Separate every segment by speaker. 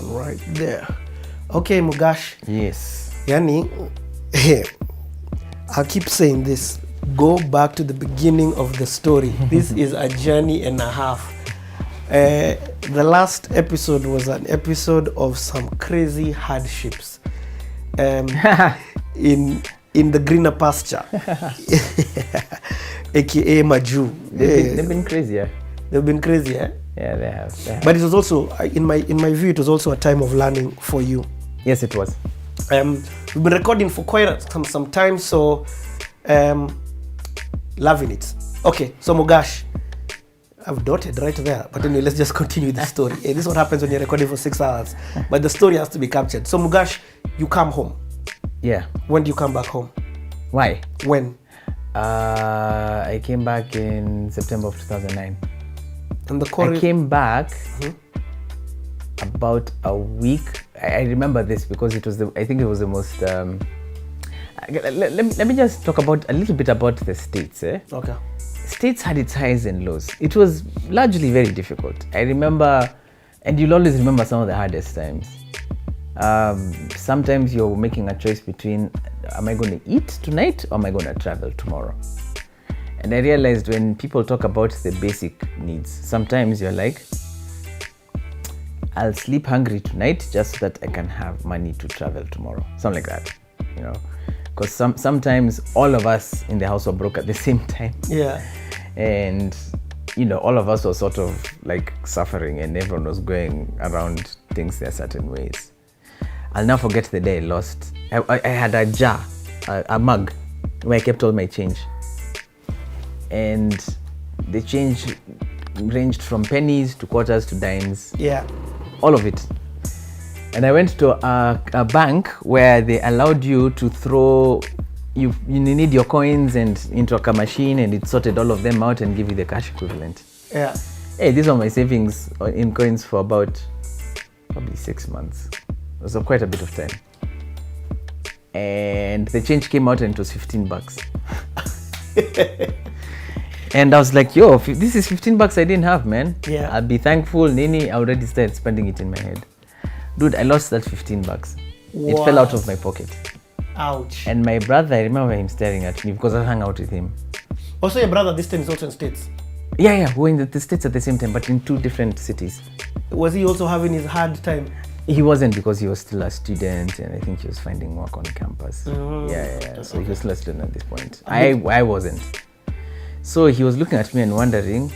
Speaker 1: one right there. Okay, Mugash.
Speaker 2: Yes.
Speaker 1: Yani, I keep saying this. Go back to the beginning of the story. This is a journey and a half. The last episode was an episode of some crazy hardships in the greener pasture, aka Maju.
Speaker 2: They've been crazy, yeah.
Speaker 1: They've been crazy, yeah.
Speaker 2: Yeah, they have.
Speaker 1: But it was also, in my view, it was also a time of learning for you.
Speaker 2: Yes, it was.
Speaker 1: We've been recording for quite some time, so loving it. Okay, so Mugash, I've dotted right there, but anyway, let's just continue the story. This is what happens when you're recording for 6 hours, but the story has to be captured. So Mugash, you come home.
Speaker 2: Yeah.
Speaker 1: When do you come back home?
Speaker 2: Why?
Speaker 1: When?
Speaker 2: I came back in September of 2009.
Speaker 1: And
Speaker 2: I came back about a week. I remember this because it was I think it was the most. Let me just talk about a little bit about the States.
Speaker 1: Okay.
Speaker 2: States had its highs and lows. It was largely very difficult. I remember, and you'll always remember some of the hardest times. Sometimes you're making a choice between, am I going to eat tonight or am I going to travel tomorrow? And I realized when people talk about the basic needs, sometimes you're like, I'll sleep hungry tonight just so that I can have money to travel tomorrow. Something like that, you know? Because sometimes all of us in the house were broke at the same time.
Speaker 1: Yeah.
Speaker 2: And, you know, all of us were sort of like suffering and everyone was going around things their certain ways. I'll never forget the day I lost. I had a jar, a mug, where I kept all my change. And the change ranged from pennies to quarters to dimes.
Speaker 1: Yeah.
Speaker 2: All of it. And I went to a bank where they allowed you to throw, you need your coins and into a machine, and it sorted all of them out and give you the cash equivalent.
Speaker 1: Yeah.
Speaker 2: Hey, these are my savings in coins for about probably 6 months. It was quite a bit of time. And the change came out and it was $15. And I was like, yo, this is $15 I didn't have, man.
Speaker 1: Yeah.
Speaker 2: I'll be thankful. Nini, I already started spending it in my head. Dude, I lost that $15. It fell out of my pocket.
Speaker 1: Ouch.
Speaker 2: And my brother, I remember him staring at me because I hung out with him.
Speaker 1: Also, your brother this time is also in States.
Speaker 2: Yeah, we were in the States at the same time, but in 2 different cities.
Speaker 1: Was he also having his hard time?
Speaker 2: He wasn't, because he was still a student and I think he was finding work on campus. Yeah. So he was still a student at this point. I wasn't. So he was looking at me and wondering,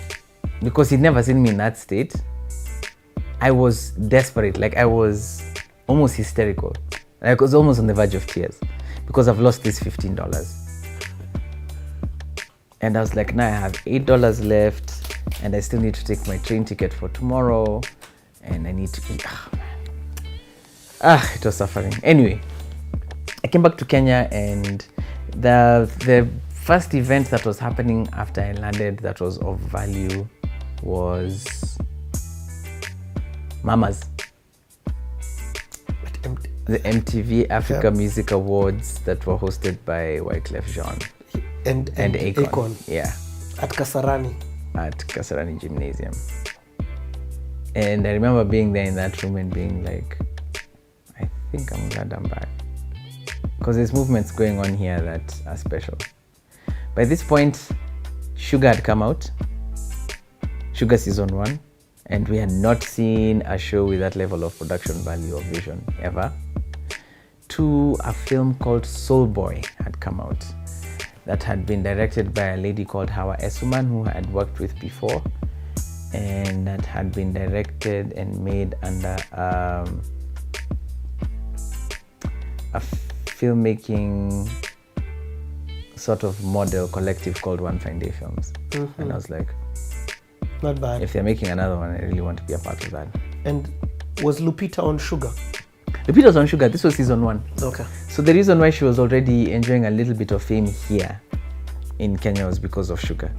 Speaker 2: because he'd never seen me in that state. I was desperate, like I was almost hysterical. I was almost on the verge of tears because I've lost this $15. And I was like, now I have $8 left and I still need to take my train ticket for tomorrow and I need to eat. It was suffering. Anyway, I came back to Kenya, and the first event that was happening after I landed that was of value was Mama's. The MTV Africa Music Awards that were hosted by Wyclef Jean
Speaker 1: and Akon.
Speaker 2: Yeah.
Speaker 1: At Kasarani
Speaker 2: Gymnasium. And I remember being there in that room and being like, I think I'm glad I'm back. Because there's movements going on here that are special. By this point, Sugar had come out. Sugar season 1. And we had not seen a show with that level of production value or vision ever. 2, a film called Soul Boy had come out that had been directed by a lady called Hawa Esuman, who I had worked with before, and that had been directed and made under a filmmaking sort of model collective called One Fine Day Films. And I was like,
Speaker 1: not bad.
Speaker 2: If they're making another one, I really want to be a part of that.
Speaker 1: And was Lupita on Sugar?
Speaker 2: Lupita was on Sugar. This was season 1.
Speaker 1: Okay.
Speaker 2: So the reason why she was already enjoying a little bit of fame here in Kenya was because of Sugar.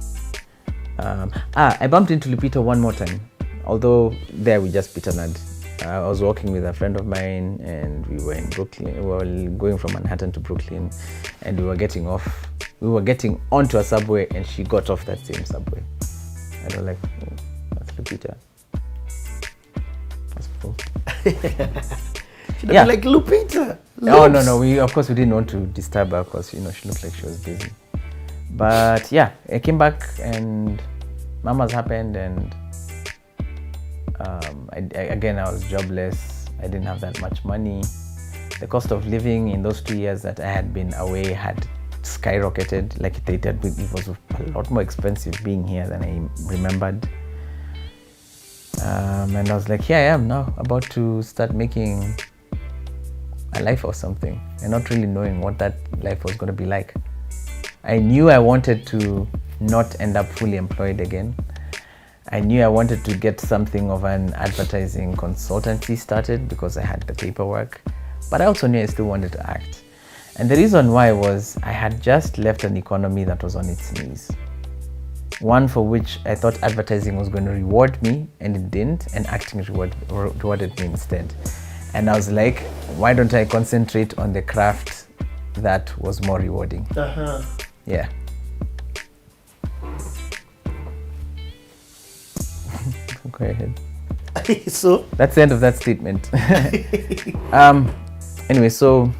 Speaker 2: I bumped into Lupita one more time, although there we just bittered. I was walking with a friend of mine and we were in Brooklyn. We were going from Manhattan to Brooklyn and we were getting onto a subway and she got off that same subway. And I was like, oh, that's Lupita. That's cool.
Speaker 1: Should have been like, Lupita.
Speaker 2: Oh, no. Of course, we didn't want to disturb her because, she looked like she was busy. But yeah, I came back and Mama's happened, and I was jobless. I didn't have that much money. The cost of living in those 2 years that I had been away had skyrocketed. Like it was a lot more expensive being here than I remembered. And I was like, here I am now, about to start making a life or something, and not really knowing what that life was going to be like. I knew I wanted to not end up fully employed again. I knew I wanted to get something of an advertising consultancy started because I had the paperwork, but I also knew I still wanted to act. And the reason why was I had just left an economy that was on its knees. One for which I thought advertising was going to reward me, and it didn't, and acting rewarded me instead. And I was like, why don't I concentrate on the craft that was more rewarding? Yeah. Go ahead.
Speaker 1: So
Speaker 2: that's the end of that statement. Anyway, so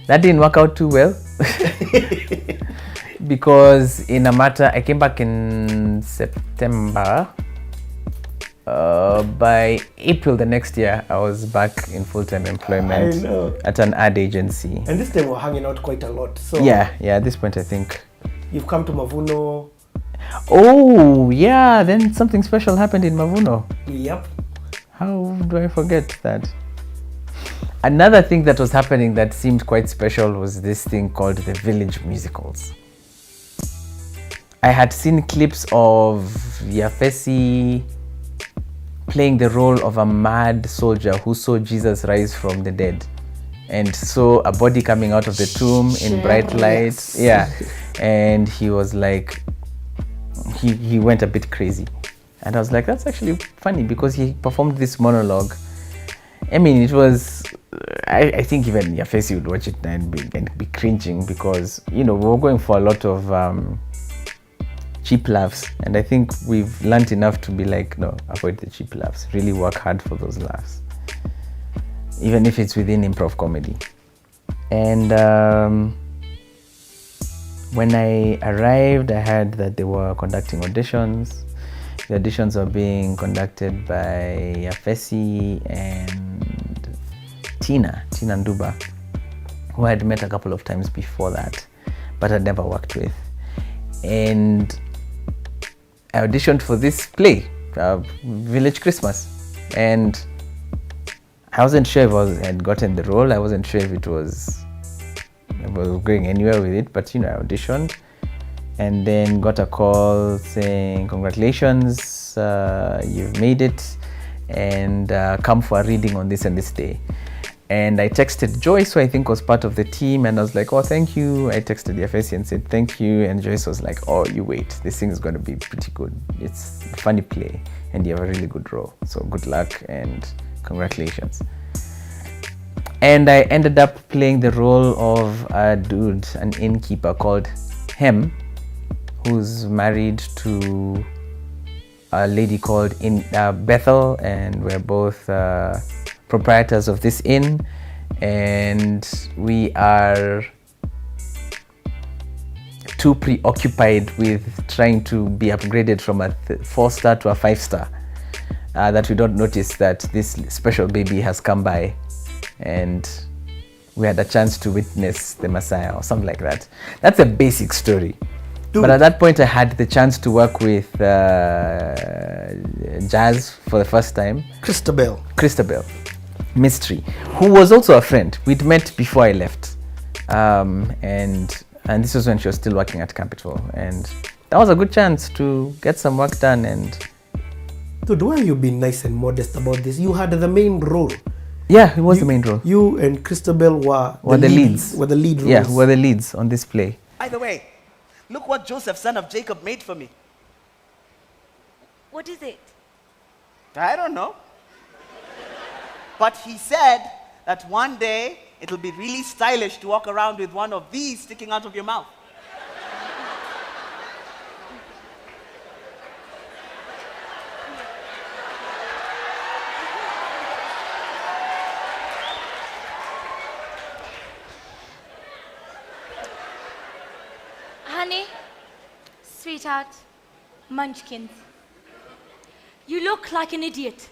Speaker 2: that didn't work out too well. Because I came back in September. By April the next year, I was back in full-time employment at an ad agency.
Speaker 1: And this time we're hanging out quite a lot. So
Speaker 2: yeah, at this point I think.
Speaker 1: You've come to Mavuno.
Speaker 2: Oh, yeah, then something special happened in Mavuno.
Speaker 1: Yep.
Speaker 2: How do I forget that? Another thing that was happening that seemed quite special was this thing called the Village Musicals. I had seen clips of Yafesi playing the role of a mad soldier who saw Jesus rise from the dead and saw a body coming out of the tomb in bright light. Yeah, and he was like, he went a bit crazy. And I was like, that's actually funny, because he performed this monologue. I mean, it was, I think even Yafesi would watch it and be cringing, because, we were going for a lot of cheap laughs. And I think we've learned enough to be like, no, avoid the cheap laughs. Really work hard for those laughs, even if it's within improv comedy. And when I arrived, I heard that they were conducting auditions. The auditions were being conducted by Yafesi and Tina Nduba, who I had met a couple of times before that, but had never worked with. And I auditioned for this play, Village Christmas. And I wasn't sure if I had gotten the role. I wasn't sure if I was going anywhere with it, but I auditioned. And then got a call saying, congratulations, you've made it, and come for a reading on this and this day. And I texted Joyce, who I think was part of the team, and I was like, oh, thank you. I texted the FSC and said, thank you. And Joyce was like, oh, you wait, this thing is going to be pretty good. It's a funny play, and you have a really good role. So good luck and congratulations. And I ended up playing the role of a dude, an innkeeper called Hem, who's married to a lady called Bethel, and we're both proprietors of this inn, and we are too preoccupied with trying to be upgraded from a 4-star to a 5-star that we don't notice that this special baby has come by and we had a chance to witness the Messiah or something like that. That's a basic story. Dude. But at that point I had the chance to work with Jazz for the first time.
Speaker 1: Christabel
Speaker 2: Mystery, who was also a friend. We'd met before I left, and this was when she was still working at Capital, and that was a good chance to get some work done. And
Speaker 1: dude, why have you been nice and modest about this? You had the main role.
Speaker 2: Yeah, it was the main role.
Speaker 1: You and Christabel were the leads. Were the lead roles.
Speaker 2: Yeah, were the leads on this play.
Speaker 3: By the way, look what Joseph, son of Jacob, made for me.
Speaker 4: What is it?
Speaker 3: I don't know. But he said that one day it'll be really stylish to walk around with one of these sticking out of your mouth.
Speaker 4: Sweetheart, munchkins. You look like an idiot.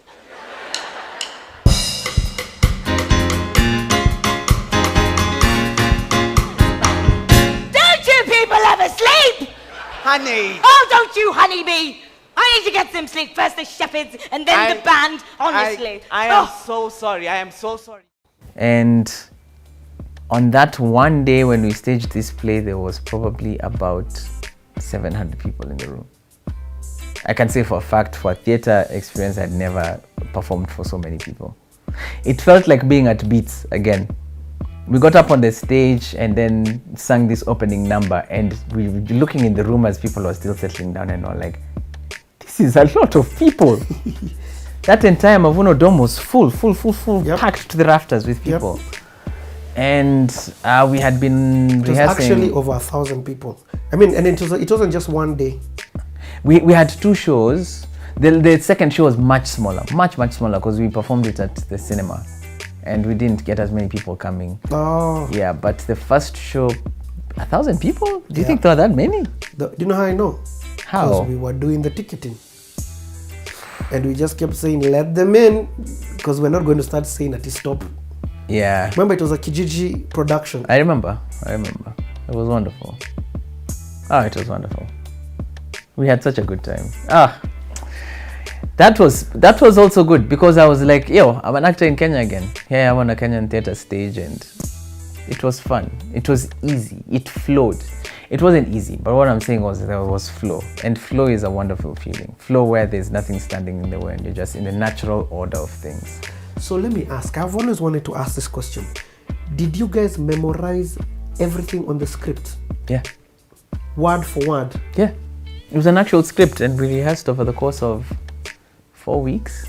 Speaker 4: Don't you people ever sleep?
Speaker 3: Honey.
Speaker 4: Oh, don't you honey me. I need to get some sleep. First the shepherds and then the band, honestly.
Speaker 3: I am so sorry. I am so sorry.
Speaker 2: And on that one day when we staged this play, there was probably about 700 people in the room. I can say for a fact, for a theatre experience, I'd never performed for so many people. It felt like being at Beats again. We got up on the stage and then sang this opening number, and we were looking in the room as people were still settling down and all like, this is a lot of people. That entire Mavuno Dome was full,
Speaker 1: Yep.
Speaker 2: packed to the rafters with people. Yep. And we had been rehearsing.
Speaker 1: It was actually over 1,000 people. I mean, and it wasn't just one day.
Speaker 2: We had 2 shows. The second show was much smaller, much smaller, because we performed it at the cinema, and we didn't get as many people coming.
Speaker 1: Oh.
Speaker 2: Yeah, but the first show, 1,000 people? Do you think there were that many?
Speaker 1: Do you know how I know?
Speaker 2: How?
Speaker 1: Because we were doing the ticketing. And we just kept saying, let them in, because we're not going to start saying that stop.
Speaker 2: Yeah.
Speaker 1: Remember, it was a Kijiji production.
Speaker 2: I remember. It was wonderful. It was wonderful. We had such a good time. That was also good, because I was like, yo, I'm an actor in Kenya again. Yeah, I'm on a Kenyan theatre stage, and it was fun. It was easy. It flowed. It wasn't easy, but what I'm saying was there was flow. And flow is a wonderful feeling. Flow where there's nothing standing in the way and you're just in the natural order of things.
Speaker 1: So let me ask, I've always wanted to ask this question. Did you guys memorize everything on the script?
Speaker 2: Yeah.
Speaker 1: Word for word?
Speaker 2: Yeah. It was an actual script, and we rehearsed over the course of 4 weeks,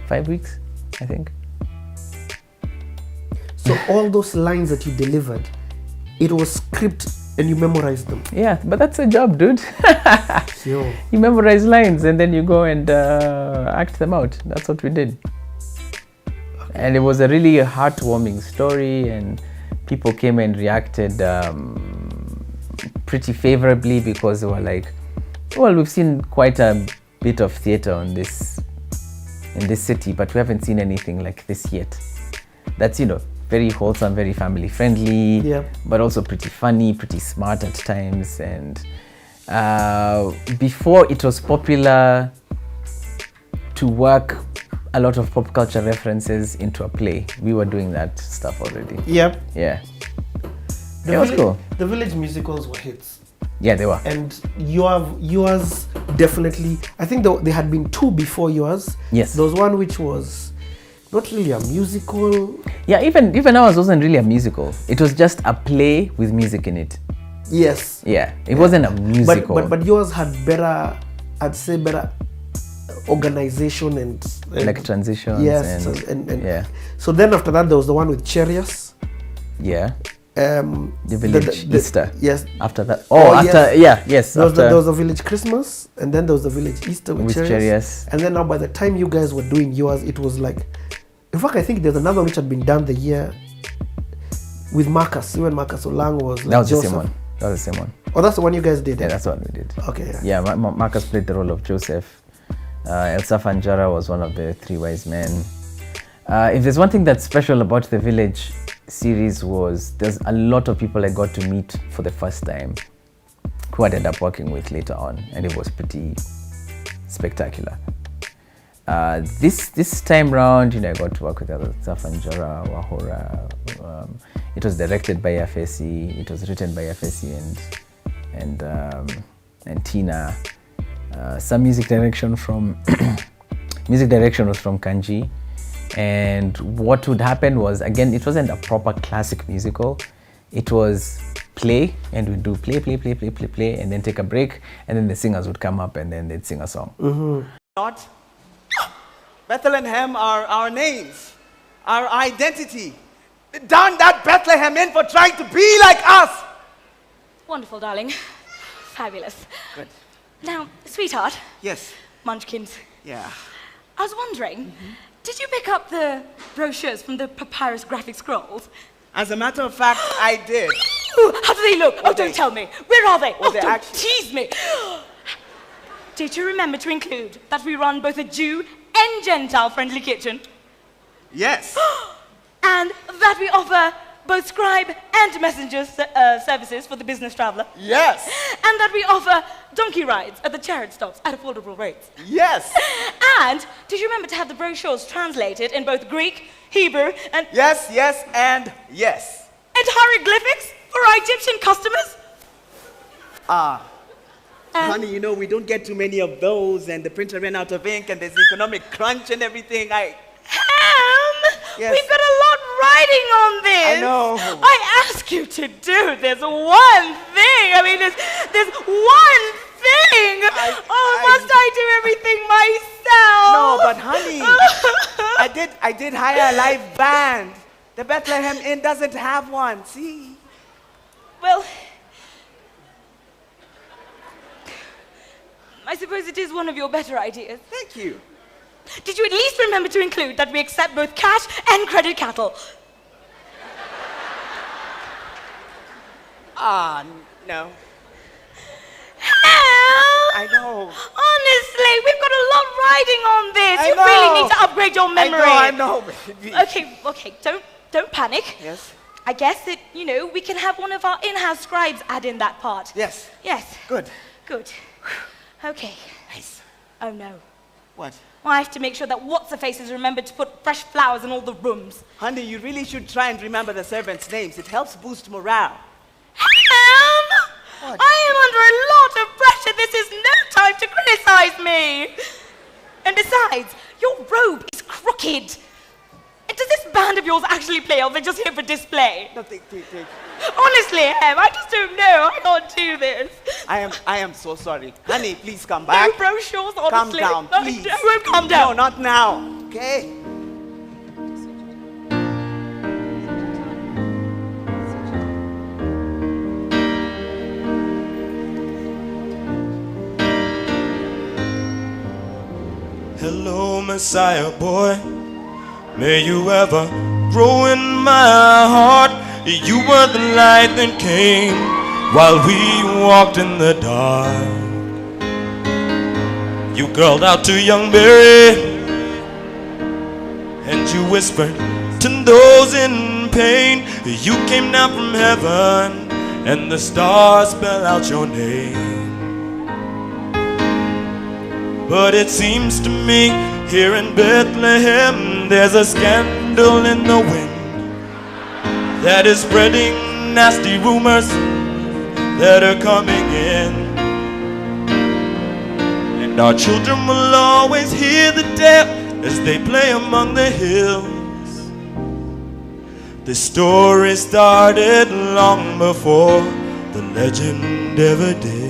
Speaker 2: 5 weeks, I think.
Speaker 1: So all those lines that you delivered, it was script and you memorized them?
Speaker 2: Yeah, but that's a job, dude.
Speaker 1: Yo.
Speaker 2: You memorize lines and then you go and act them out. That's what we did. Okay. And it was a really heartwarming story, and people came and reacted pretty favorably, because they were like, well, we've seen quite a bit of theatre in this city, but we haven't seen anything like this yet. That's, very wholesome, very family friendly, but also pretty funny, pretty smart at times. And before it was popular to work a lot of pop culture references into a play, we were doing that stuff already.
Speaker 1: Yep.
Speaker 2: Yeah. It was cool.
Speaker 1: The village musicals were hits.
Speaker 2: Yeah, they were.
Speaker 1: And yours definitely, I think there had been 2 before yours.
Speaker 2: Yes.
Speaker 1: There was one which was not really a musical.
Speaker 2: Yeah, even ours wasn't really a musical. It was just a play with music in it.
Speaker 1: Yes.
Speaker 2: Yeah, it wasn't a musical.
Speaker 1: But yours had better, I'd say better organization and
Speaker 2: like transitions.
Speaker 1: Yes.
Speaker 2: And yeah.
Speaker 1: So then after that, there was the one with Chariots.
Speaker 2: Yeah. The village Easter.
Speaker 1: Yes.
Speaker 2: After that. Yes.
Speaker 1: There was the village Christmas, and then there was the village Easter with
Speaker 2: Chariots.
Speaker 1: And then now by the time you guys were doing yours, it was like, in fact, I think there's another one which had been done the year with Marcus. Even Marcus Olang was like
Speaker 2: that was
Speaker 1: Joseph.
Speaker 2: The same one. That was the same one.
Speaker 1: Oh, that's the one you guys did?
Speaker 2: Yeah, that's the one we did.
Speaker 1: Okay.
Speaker 2: Yeah, Marcus played the role of Joseph. Elsa Fanjara was one of the 3 wise men. If there's one thing that's special about the village series, was there's a lot of people I got to meet for the first time who I'd end up working with later on, and it was pretty spectacular. This time round, I got to work with Elsa Fanjara, Wahora. It was directed by FSC. It was written by FSC and Tina. Some music direction was from Kanji. And what would happen was, again, it wasn't a proper classic musical. It was play, and we'd do play, and then take a break, and then the singers would come up and then they'd sing a song.
Speaker 1: Mm-hmm.
Speaker 3: Not Bethlehem are our names, our identity. Darn that Bethlehem in for trying to be like us.
Speaker 4: Wonderful, darling. Fabulous.
Speaker 3: Good.
Speaker 4: Now, sweetheart.
Speaker 3: Yes.
Speaker 4: Munchkins.
Speaker 3: Yeah.
Speaker 4: I was wondering, did you pick up the brochures from the papyrus graphic scrolls?
Speaker 3: As a matter of fact, I did.
Speaker 4: Ooh, how do they look? Don't tell me. Where are they?
Speaker 3: Well,
Speaker 4: don't
Speaker 3: actually...
Speaker 4: tease me. did you remember to include that we run both a Jew and Gentile-friendly kitchen?
Speaker 3: Yes.
Speaker 4: And that we offer both scribe and messenger services for the business traveler?
Speaker 3: Yes.
Speaker 4: And that we offer donkey rides at the chariot stops at affordable rates?
Speaker 3: Yes.
Speaker 4: And did you remember to have the brochures translated in both Greek, Hebrew, and...
Speaker 3: Yes, yes, and yes.
Speaker 4: And hieroglyphics for our Egyptian customers?
Speaker 3: Honey, you know, we don't get too many of those, and the printer ran out of ink, and there's economic crunch and everything.
Speaker 4: Ham,
Speaker 3: Yes.
Speaker 4: we've got a lot riding on this.
Speaker 3: I know.
Speaker 4: I ask you to do this one thing. I mean, there's one thing. Must I do everything myself?
Speaker 3: No, but honey, I did hire a live band. The Bethlehem Inn doesn't have one. See?
Speaker 4: Well, I suppose it is one of your better ideas.
Speaker 3: Thank you.
Speaker 4: Did you at least remember to include that we accept both cash and credit cattle?
Speaker 3: No.
Speaker 4: Ham!
Speaker 3: I know.
Speaker 4: Honestly, we've got a lot riding on this.
Speaker 3: I
Speaker 4: You
Speaker 3: know.
Speaker 4: really need to upgrade your memory.
Speaker 3: I know, baby.
Speaker 4: Okay, don't panic.
Speaker 3: Yes?
Speaker 4: I guess that, we can have one of our in-house scribes add in that part.
Speaker 3: Yes.
Speaker 4: Yes.
Speaker 3: Good.
Speaker 4: Good. Okay.
Speaker 3: Nice.
Speaker 4: Oh no.
Speaker 3: What?
Speaker 4: Well, I have to make sure that What's-Her-Face is remembered to put fresh flowers in all the rooms.
Speaker 3: Honey, you really should try and remember the servants' names. It helps boost morale.
Speaker 4: Ham!
Speaker 3: What?
Speaker 4: I am under a lot of pressure. This is no time to criticize me. And besides, your robe is crooked. And does this band of yours actually play, or they're just here for display?
Speaker 3: No, take.
Speaker 4: Honestly, Ham, I just don't know. I can't do this.
Speaker 3: I am so sorry. Honey, please come back.
Speaker 4: No brochures,
Speaker 3: Calm
Speaker 4: honestly.
Speaker 3: down,
Speaker 4: No,
Speaker 3: please.
Speaker 4: I won't calm down.
Speaker 3: No, not now. Okay?
Speaker 5: Hello, Messiah boy. May you ever grow in my heart. You were the light that came while we walked in the dark. You called out to young Mary, and you whispered to those in pain. You came down from heaven, and the stars spell out your name. But it seems to me here in Bethlehem there's a scandal in the wind that is spreading nasty rumors that are coming in. And our children will always hear the tale as they play among the hills. The story started long before the legend ever did.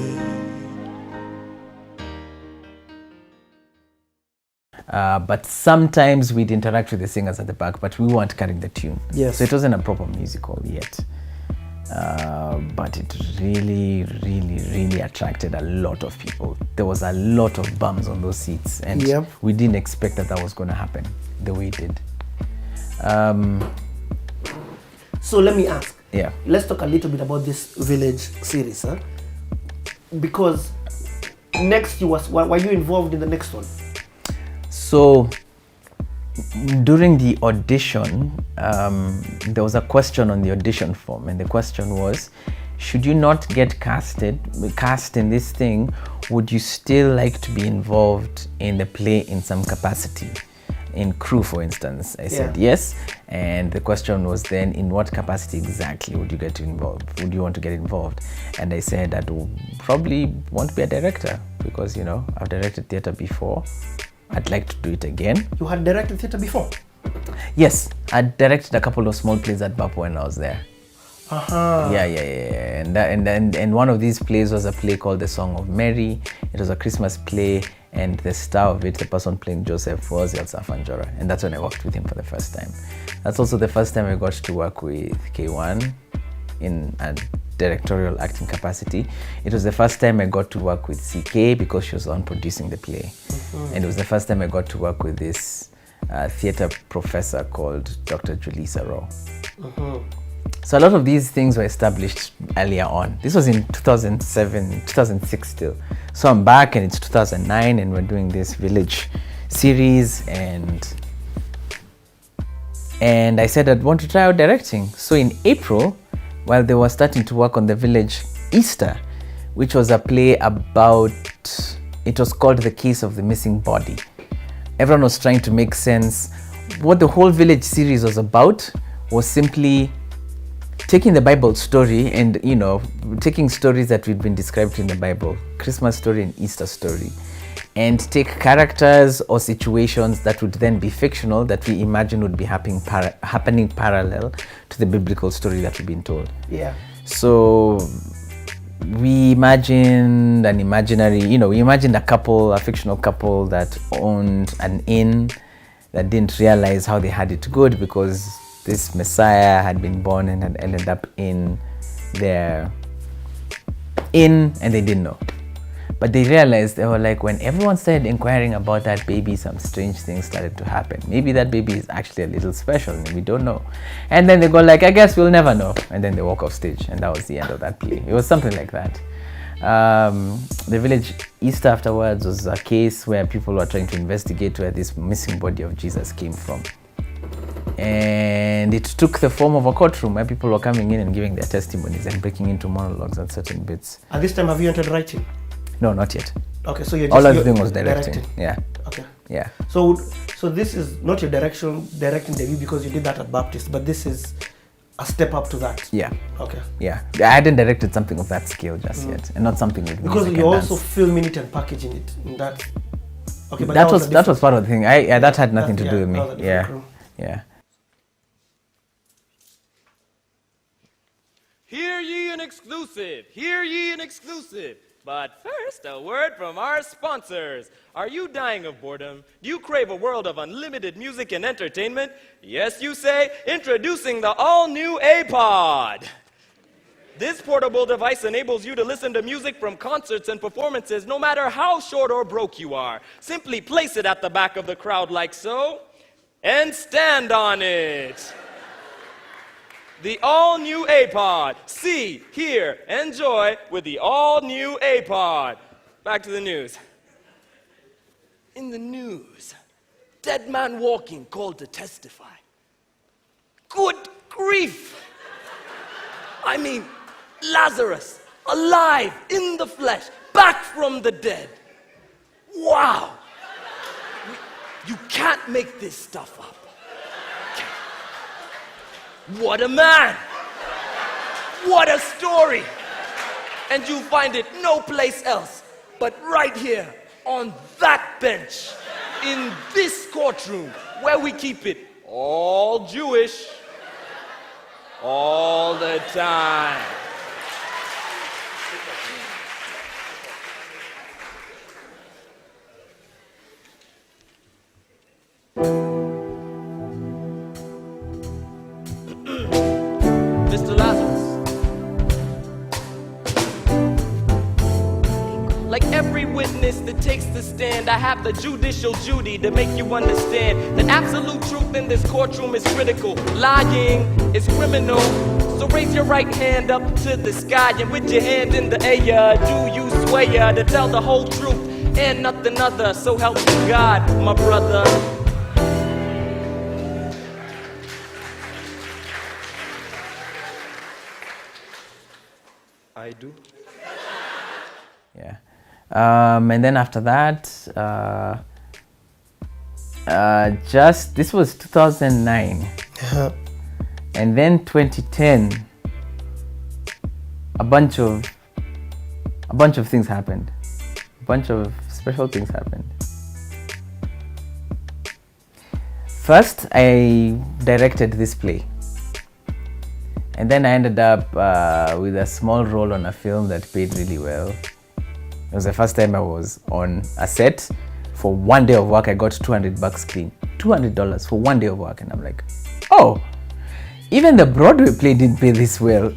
Speaker 2: But sometimes we'd interact with the singers at the back, but we weren't carrying the tune.
Speaker 1: Yes.
Speaker 2: So it wasn't a proper musical yet. But it really, really, really attracted a lot of people. There was a lot of bums on those seats, and
Speaker 1: Yep.
Speaker 2: we didn't expect that was going to happen the way it did.
Speaker 1: So let me ask.
Speaker 2: Yeah.
Speaker 1: Let's talk a little bit about this village series, huh? Because next were you involved in the next one?
Speaker 2: So during the audition, there was a question on the audition form, and the question was, should you not get cast in this thing, would you still like to be involved in the play in some capacity? In crew, for instance. I said yes, and the question was then, in what capacity exactly would you get involved? Would you want to get involved? And I said I'd probably want to be a director, because I've directed theatre before. I'd like to do it again.
Speaker 1: You had directed theatre before?
Speaker 2: Yes, I directed a couple of small plays at Bapo when I was there.
Speaker 1: Uh-huh.
Speaker 2: Yeah. And one of these plays was a play called The Song of Mary. It was a Christmas play, and the star of it, the person playing Joseph, was Elsa Fanjora, and that's when I worked with him for the first time. That's also the first time I got to work with K1 in a directorial acting capacity. It was the first time I got to work with CK because she was on producing the play. Mm-hmm. And it was the first time I got to work with this theatre professor called Dr. Julissa Rowe.
Speaker 1: Mm-hmm.
Speaker 2: So a lot of these things were established earlier on. This was in 2007, 2006 still. So I'm back and it's 2009 and we're doing this village series and I said I'd want to try out directing. So in April, while they were starting to work on the village Easter, which was a play about, it was called The Case of the Missing Body. Everyone was trying to make sense. What the whole village series was about was simply taking the Bible story and, you know, taking stories that we'd been described in the Bible, Christmas story and Easter story, and take characters or situations that would then be fictional that we imagine would be happening parallel to the biblical story that we've been told.
Speaker 1: Yeah.
Speaker 2: So we imagined an imaginary, we imagined a fictional couple that owned an inn that didn't realize how they had it good because this Messiah had been born and had ended up in their inn and they didn't know. But they realized, they were like, when everyone started inquiring about that baby, some strange things started to happen. Maybe that baby is actually a little special and we don't know. And then they go like, I guess we'll never know. And then they walk off stage and that was the end of that play. It was something like that. The village Easter afterwards was a case where people were trying to investigate where this missing body of Jesus came from. And it took the form of a courtroom where people were coming in and giving their testimonies and breaking into monologues and certain bits.
Speaker 1: At this time, have you entered writing?
Speaker 2: No, not yet.
Speaker 1: Okay, so you're
Speaker 2: all I was doing was directing. Yeah.
Speaker 1: Okay.
Speaker 2: Yeah.
Speaker 1: So this is not your directing debut because you did that at Baptist, but this is a step up to that.
Speaker 2: Yeah.
Speaker 1: Okay.
Speaker 2: Yeah. I hadn't directed something of that scale just yet, and not something with
Speaker 1: because
Speaker 2: music
Speaker 1: you're
Speaker 2: and
Speaker 1: also
Speaker 2: dance.
Speaker 1: filming it and packaging it. In that. Okay, but
Speaker 2: that was part of the thing. That had nothing to do with me. Yeah.
Speaker 1: Crew.
Speaker 2: Yeah.
Speaker 6: Hear ye an exclusive, hear ye an exclusive. But first, a word from our sponsors. Are you dying of boredom? Do you crave a world of unlimited music and entertainment? Yes, you say, introducing the all-new A-Pod. This portable device enables you to listen to music from concerts and performances no matter how short or broke you are. Simply place it at the back of the crowd like so, and stand on it. The all-new A-Pod. See, hear, enjoy with the all-new A-Pod. Back to the news. In the news, dead man walking called to testify. Good grief! I mean, Lazarus, alive, in the flesh, back from the dead. Wow! You can't make this stuff up. What a man! What a story! And you'll find it no place else but right here on that bench in this courtroom where we keep it all Jewish all the time. Mr. Lazarus. Like every witness that takes the stand, I have the judicial duty to make you understand that absolute truth in this courtroom is critical. Lying is criminal. So raise your right hand up to the sky and with your hand in the air, do you swear to tell the whole truth and nothing other? So help you God, my brother. I do.
Speaker 2: Yeah. And then after that, this was 2009. And then 2010, a bunch of things happened. A bunch of special things happened. First, I directed this play. And then I ended up with a small role on a film that paid really well. It was the first time I was on a set. For one day of work, I got $200 clean. $200 for one day of work. And I'm like, oh, even the Broadway play didn't pay this well.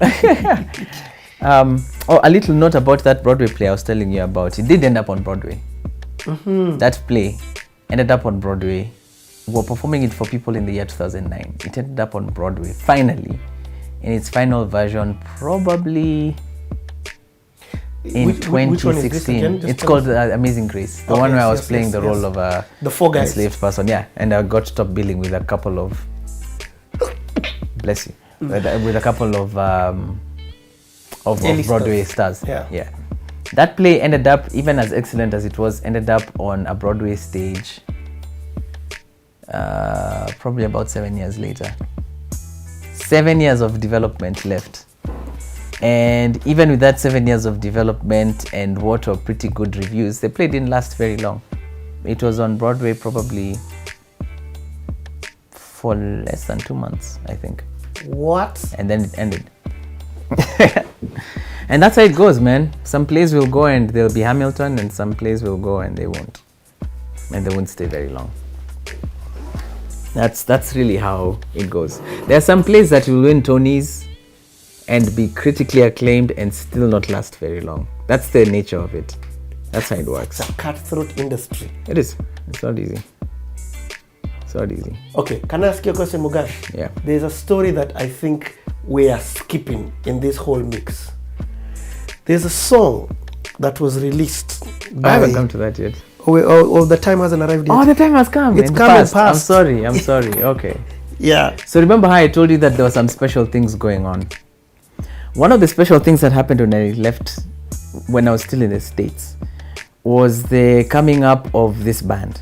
Speaker 2: A little note about that Broadway play I was telling you about. It did end up on Broadway. Mm-hmm. That play ended up on Broadway. We were performing it for people in the year 2009. It ended up on Broadway, finally. in its final version probably in
Speaker 1: Which one is this
Speaker 2: 2016.
Speaker 1: again? Just
Speaker 2: It's
Speaker 1: tell
Speaker 2: called
Speaker 1: us.
Speaker 2: Amazing Grace. The
Speaker 1: Oh,
Speaker 2: one where
Speaker 1: yes,
Speaker 2: I was
Speaker 1: yes,
Speaker 2: playing
Speaker 1: yes,
Speaker 2: the role
Speaker 1: yes.
Speaker 2: of a
Speaker 1: The 4 guys.
Speaker 2: enslaved person. Yeah, and I got stopped billing with a couple of bless you with a couple of
Speaker 1: A-listers.
Speaker 2: Broadway stars.
Speaker 1: Yeah.
Speaker 2: That play ended up, even as excellent as it was, ended up on a Broadway stage probably about 7 years later. 7 years of development left. And even with that 7 years of development and what were pretty good reviews, the play didn't last very long. It was on Broadway probably for less than 2 months, I think.
Speaker 1: What?
Speaker 2: And then it ended. And that's how it goes, man. Some plays will go and they'll be Hamilton, and some plays will go and they won't. And they won't stay very long. That's really how it goes. There are some plays that will win Tonys and be critically acclaimed and still not last very long. That's the nature of it. That's how it works.
Speaker 1: It's a cutthroat industry.
Speaker 2: It is. It's not easy. It's not easy.
Speaker 1: Okay, can I ask you a question, Mugambi?
Speaker 2: Yeah.
Speaker 1: There's a story that I think we are skipping in this whole mix. There's a song that was released by...
Speaker 2: I haven't come to that yet.
Speaker 1: Oh, the time hasn't arrived yet.
Speaker 2: Oh, the time has come.
Speaker 1: It's
Speaker 2: in the
Speaker 1: come and
Speaker 2: past.
Speaker 1: passed.
Speaker 2: I'm sorry. Okay.
Speaker 1: Yeah.
Speaker 2: So remember how I told you that there were some special things going on? One of the special things that happened when I left, when I was still in the States, was the coming up of this band.